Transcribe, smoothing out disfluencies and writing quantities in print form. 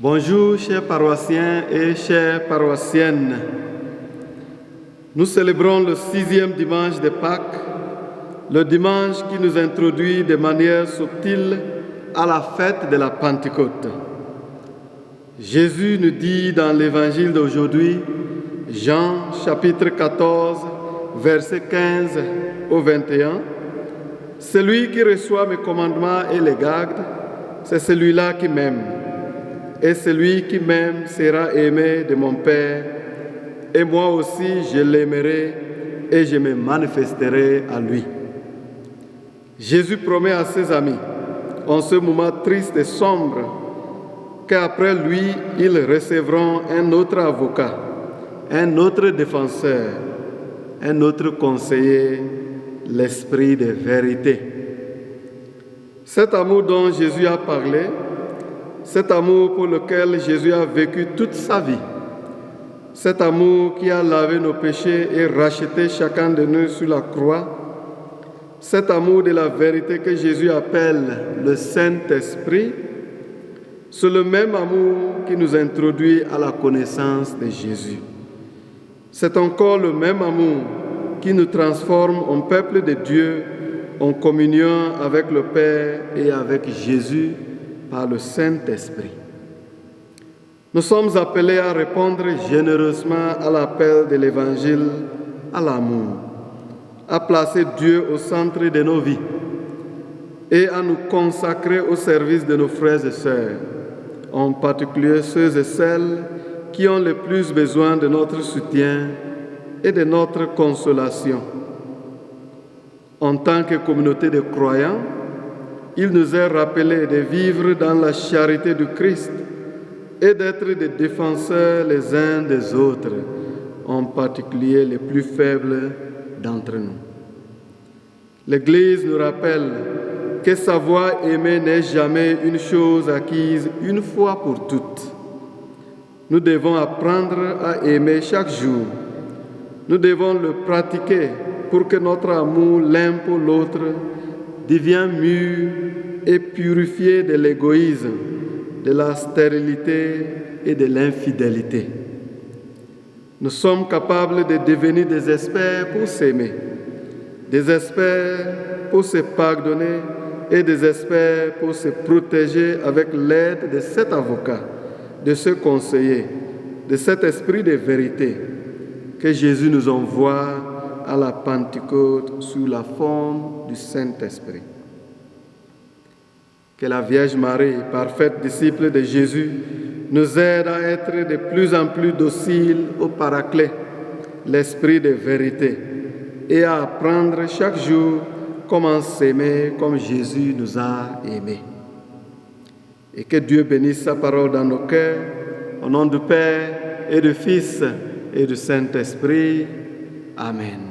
Bonjour chers paroissiens et chères paroissiennes. Nous célébrons le 6e dimanche de Pâques, le dimanche qui nous introduit de manière subtile à la fête de la Pentecôte. Jésus nous dit dans l'évangile d'aujourd'hui, Jean chapitre 14, versets 15 au 21, « Celui qui reçoit mes commandements et les garde, c'est celui-là qui m'aime. Et celui qui m'aime sera aimé de mon Père, et moi aussi je l'aimerai et je me manifesterai à lui. » Jésus promet à ses amis, en ce moment triste et sombre, qu'après lui, ils recevront un autre avocat, un autre défenseur, un autre conseiller, l'Esprit de vérité. Cet amour dont Jésus a parlé, cet amour pour lequel Jésus a vécu toute sa vie, cet amour qui a lavé nos péchés et racheté chacun de nous sur la croix, cet amour de la vérité que Jésus appelle le Saint-Esprit, c'est le même amour qui nous introduit à la connaissance de Jésus. C'est encore le même amour qui nous transforme en peuple de Dieu, en communion avec le Père et avec Jésus par le Saint-Esprit. Nous sommes appelés à répondre généreusement à l'appel de l'Évangile à l'amour, à placer Dieu au centre de nos vies et à nous consacrer au service de nos frères et sœurs, en particulier ceux et celles qui ont le plus besoin de notre soutien et de notre consolation. En tant que communauté de croyants, il nous est rappelé de vivre dans la charité du Christ et d'être des défenseurs les uns des autres, en particulier les plus faibles d'entre nous. L'Église nous rappelle que savoir aimer n'est jamais une chose acquise une fois pour toutes. Nous devons apprendre à aimer chaque jour. Nous devons le pratiquer pour que notre amour l'un pour l'autre devienne mûr et purifié de l'égoïsme, de la stérilité et de l'infidélité. Nous sommes capables de devenir des experts pour s'aimer, des experts pour se pardonner et des experts pour se protéger avec l'aide de cet avocat, de ce conseiller, de cet esprit de vérité que Jésus nous envoie à la Pentecôte sous la forme du Saint-Esprit. Que la Vierge Marie, parfaite disciple de Jésus, nous aide à être de plus en plus dociles au Paraclet, l'Esprit de vérité, et à apprendre chaque jour comment s'aimer comme Jésus nous a aimés. Et que Dieu bénisse sa parole dans nos cœurs, au nom du Père et du Fils et du Saint-Esprit. Amen.